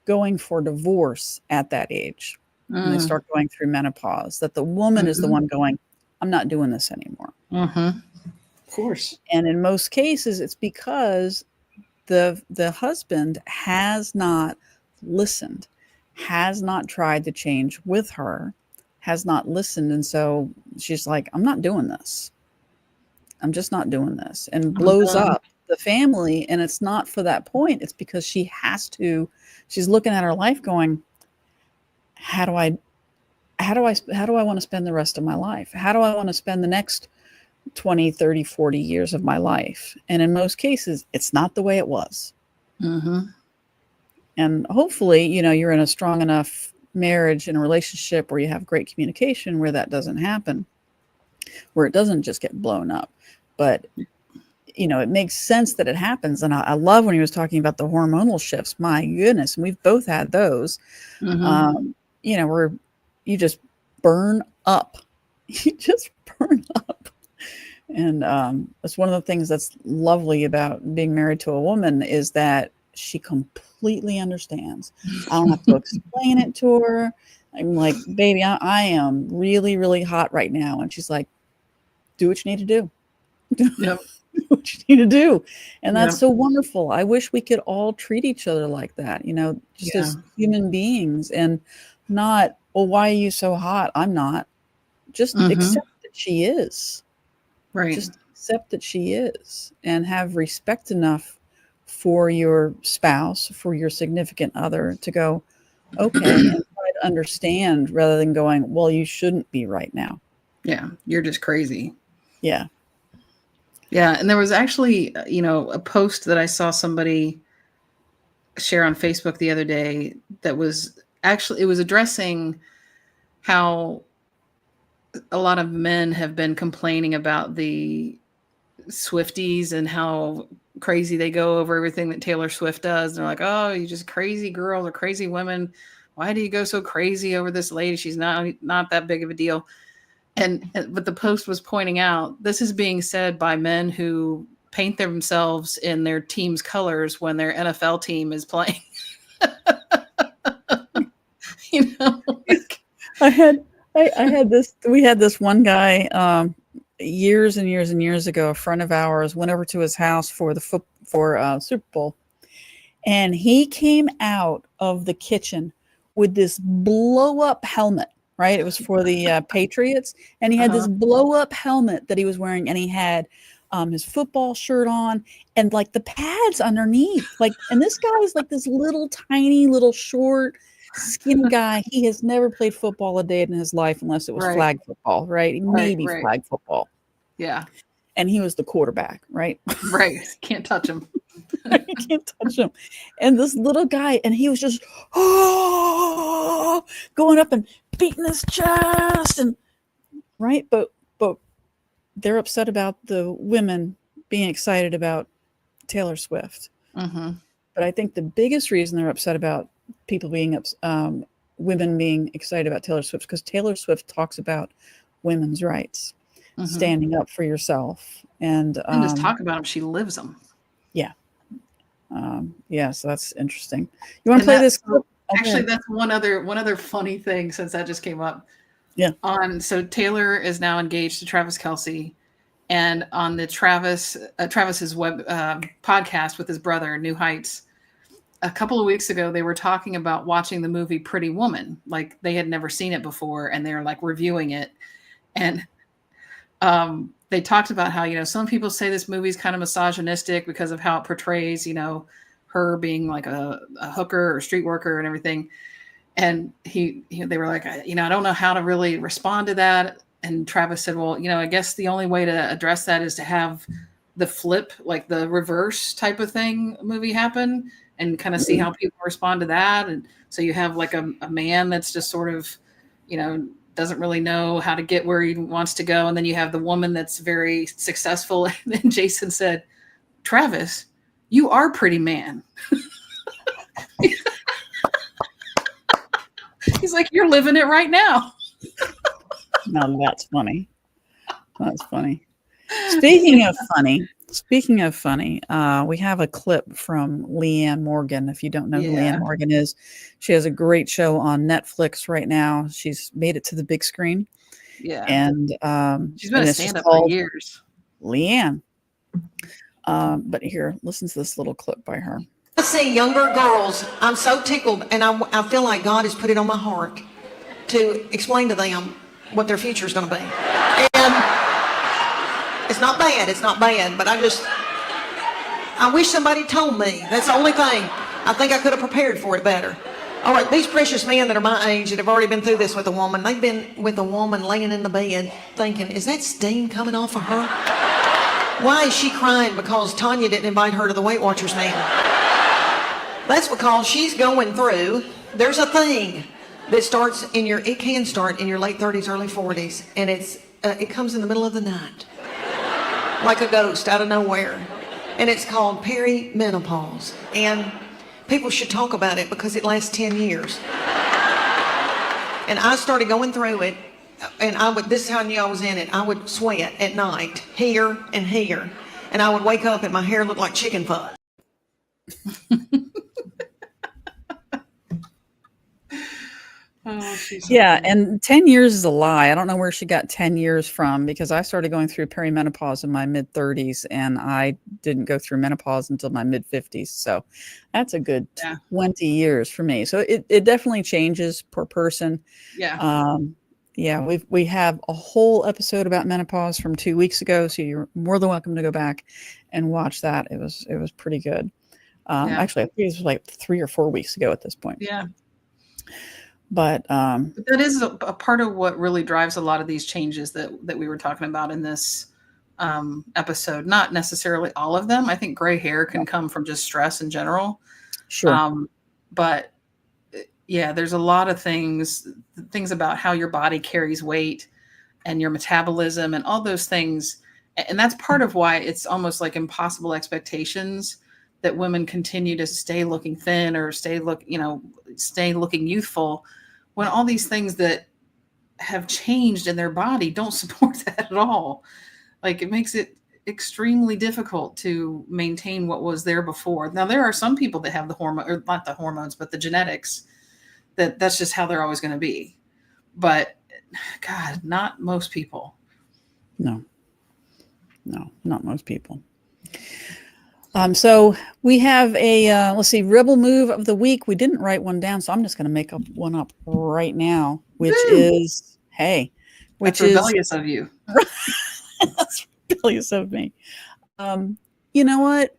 going for divorce at that age when they start going through menopause, that the woman is the one going, I'm not doing this anymore. Of course. And in most cases, it's because the husband has not listened, has not tried to change with her, has not listened. And so she's like, I'm not doing this. I'm just not doing this, and blows up the family. And it's not for that point. It's because she has to, she's looking at her life going, how do I want to spend the rest of my life? How do I want to spend the next 20, 30, 40 years of my life? And in most cases, it's not the way it was. And hopefully, you know, you're in a strong enough marriage and a relationship where you have great communication, where that doesn't happen, where it doesn't just get blown up. But, you know, it makes sense that it happens. And I love when he was talking about the hormonal shifts. My goodness. And we've both had those, you know, where you just burn up. You just burn up. And that's one of the things that's lovely about being married to a woman, is that she completely understands. I don't have to explain it to her. I'm like, baby, I am really, really hot right now. And she's like, do what you need to do. Yep. Do what you need to do. And that's so wonderful. I wish we could all treat each other like that, you know, just as human beings, and not, well, why are you so hot? I'm not. Just accept that she is. Right. Just accept that she is, and have respect enough for your spouse, for your significant other, to go, okay, and try to understand, rather than going, well, you shouldn't be right now. Yeah. You're just crazy. Yeah. Yeah. And there was actually, you know, a post that I saw somebody share on Facebook the other day that was actually, it was addressing how a lot of men have been complaining about the Swifties and how crazy they go over everything that Taylor Swift does. They're like, oh, you just crazy girls or crazy women. Why do you go so crazy over this lady? She's not that big of a deal. But the post was pointing out, this is being said by men who paint themselves in their team's colors when their NFL team is playing. You know, like, I had this, we had this one guy, years and years and years ago, a friend of ours went over to his house for the Super Bowl, and he came out of the kitchen with this blow up helmet. Right. It was for the Patriots. And he had this blow up helmet that he was wearing, and he had his football shirt on, and like the pads underneath, like, and this guy is like this little tiny little short skinny guy. He has never played football a day in his life, unless it was flag football, right? Maybe flag football. Yeah. And he was the quarterback, right? Right. Can't touch him. You can't touch him. And this little guy, and he was just going up and beating his chest, and right, but they're upset about the women being excited about Taylor Swift. But I think the biggest reason they're upset about people being women being excited about Taylor Swift, because Taylor Swift talks about women's rights, standing up for yourself, And just talk about them. She lives them. Yeah. Yeah. So that's interesting. You want to play this clip? Actually, that's one other funny thing, since that just came up. Yeah. So Taylor is now engaged to Travis Kelce, and on the Travis's web podcast with his brother, New Heights, a couple of weeks ago, they were talking about watching the movie Pretty Woman. Like, they had never seen it before, and they're like reviewing it. And they talked about how, some people say this movie's kind of misogynistic because of how it portrays, her being like a hooker or street worker and everything. And they were like, I don't know how to really respond to that. And Travis said, well, I guess the only way to address that is to have the flip, like the reverse type of thing movie happen, and kind of see how people respond to that. And so you have like a man that's just sort of, doesn't really know how to get where he wants to go. And then you have the woman that's very successful. And then Jason said, Travis, you are pretty man. He's like, you're living it right now. No, that's funny. That's funny. Speaking of funny, we have a clip from Leanne Morgan. If you don't know who Leanne Morgan is, she has a great show on Netflix right now. She's made it to the big screen. Yeah. And she's been a stand-up for years. Leanne. But here, listen to this little clip by her. I see younger girls. I'm so tickled, and I feel like God has put it on my heart to explain to them what their future is going to be. And it's not bad, but I wish somebody told me. That's the only thing. I think I could have prepared for it better. All right, these precious men that are my age that have already been through this with a woman, they've been with a woman laying in the bed thinking, is that steam coming off of her? Why is she crying because Tanya didn't invite her to the Weight Watchers meeting? That's because she's going through, there's a thing that it can start in your late 30s, early 40s, and it comes in the middle of the night, like a ghost out of nowhere. And it's called perimenopause. And people should talk about it because it lasts 10 years. And I started going through it, and this is how I knew I was in it. I would sweat at night, here and here. And I would wake up and my hair looked like chicken fuzz. Oh, yeah, and 10 years is a lie. I don't know where she got 10 years from, because I started going through perimenopause in my mid-30s, and I didn't go through menopause until my mid-50s. So that's a good 20 years for me. So it definitely changes per person. Yeah. Yeah, we have a whole episode about menopause from 2 weeks ago, so you're more than welcome to go back and watch that. It was pretty good. Actually, I think it was like 3 or 4 weeks ago at this point. Yeah. But that is a part of what really drives a lot of these changes that we were talking about in this episode. Not necessarily all of them. I think gray hair can come from just stress in general. Sure. But yeah, there's a lot of things about how your body carries weight and your metabolism and all those things. And that's part of why it's almost like impossible expectations that women continue to stay looking thin or stay looking youthful, when all these things that have changed in their body don't support that at all. Like, it makes it extremely difficult to maintain what was there before. Now, there are some people that have the hormone, or not the hormones, but the genetics, that's just how they're always going to be. But God, not most people. No, not most people. So we have a, let's see, rebel move of the week. We didn't write one down, so I'm just going to make one up right now, which is rebellious of you. That's rebellious of me. You know what?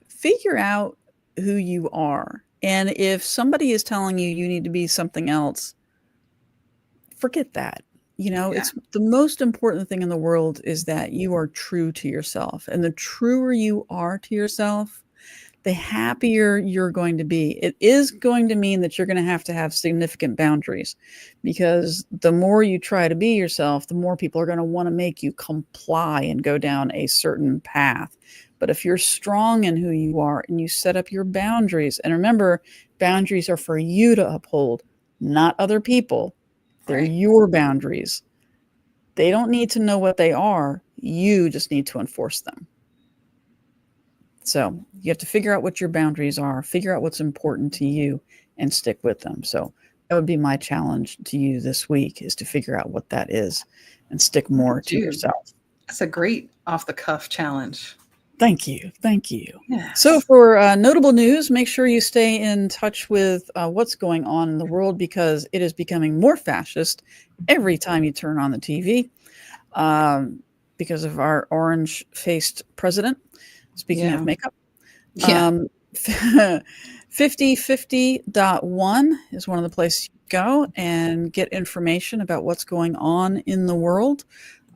Figure out who you are. And if somebody is telling you you need to be something else, forget that. It's the most important thing in the world is that you are true to yourself. And the truer you are to yourself, the happier you're going to be. It is going to mean that you're going to have significant boundaries, because the more you try to be yourself, the more people are going to want to make you comply and go down a certain path. But if you're strong in who you are and you set up your boundaries, and remember, boundaries are for you to uphold, not other people. They're your boundaries. They don't need to know what they are. You just need to enforce them. So you have to figure out what your boundaries are, figure out what's important to you, and stick with them. So that would be my challenge to you this week, is to figure out what that is and stick more to yourself. That's a great off-the-cuff challenge. Thank you. Thank you. Yes. So for notable news, make sure you stay in touch with what's going on in the world, because it is becoming more fascist every time you turn on the TV, because of our orange-faced president. Speaking of makeup. 5050.1 is one of the places you go and get information about what's going on in the world,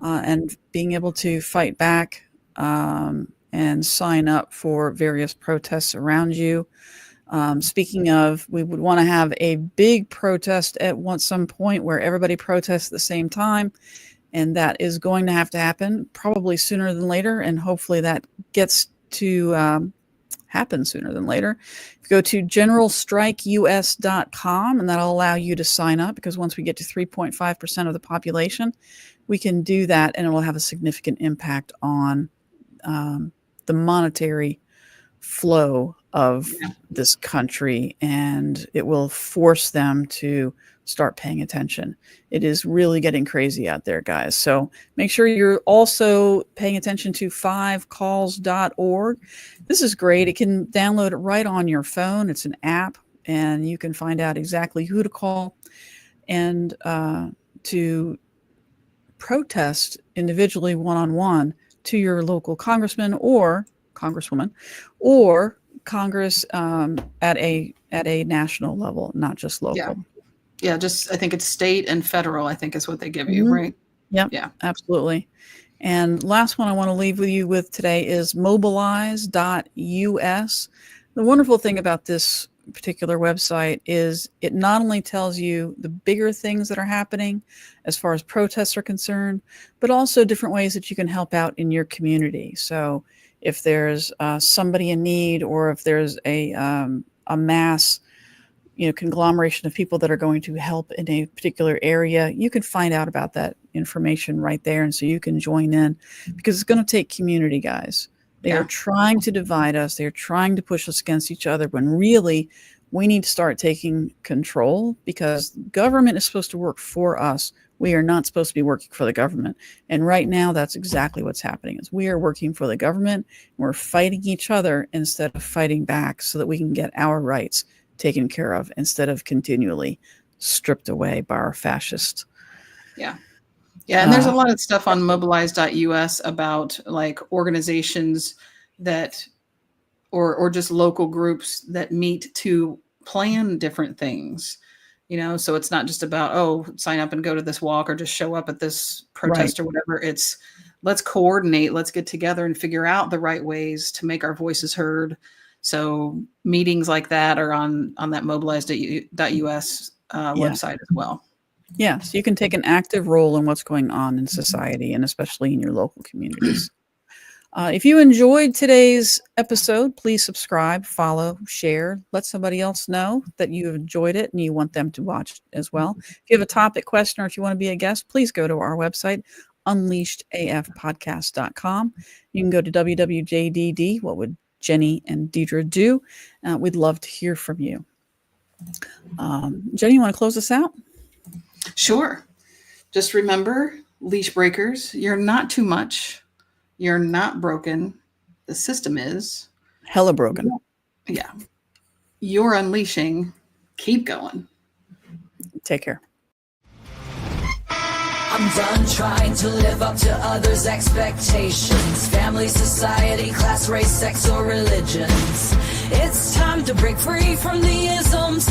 and being able to fight back and sign up for various protests around you. Speaking of, we would want to have a big protest at some point where everybody protests at the same time. And that is going to have to happen probably sooner than later. And hopefully that gets to happen sooner than later. Go to generalstrikeus.com, and that'll allow you to sign up, because once we get to 3.5% of the population, we can do that, and it will have a significant impact on the monetary flow of this country, and it will force them to start paying attention. It is really getting crazy out there, guys. So make sure you're also paying attention to 5calls.org. This is great. It can download it right on your phone. It's an app, and you can find out exactly who to call and to protest individually, one-on-one, to your local congressman or congresswoman, or Congress at a national level, not just local. Yeah, just I think it's state and federal, I think is what they give you, right? Yep. Yeah, absolutely. And last one I want to leave with you with today is mobilize.us. The wonderful thing about this particular website is it not only tells you the bigger things that are happening as far as protests are concerned, but also different ways that you can help out in your community. So if there's somebody in need, or if there's a mass conglomeration of people that are going to help in a particular area, you can find out about that information right there. And so you can join in, because it's going to take community, guys. They are trying to divide us. They're trying to push us against each other, when really we need to start taking control, because government is supposed to work for us. We are not supposed to be working for the government. And right now, that's exactly what's happening, is we are working for the government. We're fighting each other instead of fighting back, so that we can get our rights taken care of, instead of continually stripped away by our fascist. Yeah, and there's a lot of stuff on mobilize.us about like organizations that, or just local groups that meet to plan different things, so it's not just about, sign up and go to this walk, or just show up at this protest or whatever. It's let's coordinate, let's get together and figure out the right ways to make our voices heard. So meetings like that are on that mobilize.us website as well. Yeah, so you can take an active role in what's going on in society, and especially in your local communities. If you enjoyed today's episode, please subscribe, follow, share, let somebody else know that you have enjoyed it and you want them to watch as well. If you have a topic, question, or if you want to be a guest, please go to our website, unleashedafpodcast.com. You can go to WWJDD, what would Jenny and Deidre do? We'd love to hear from you. Jenny, you want to close us out? Sure. Just remember, leash breakers, you're not too much. You're not broken. The system is hella broken. Yeah. You're unleashing. Keep going. Take care. I'm done trying to live up to others' expectations. Family, society, class, race, sex, or religions. It's time to break free from the isms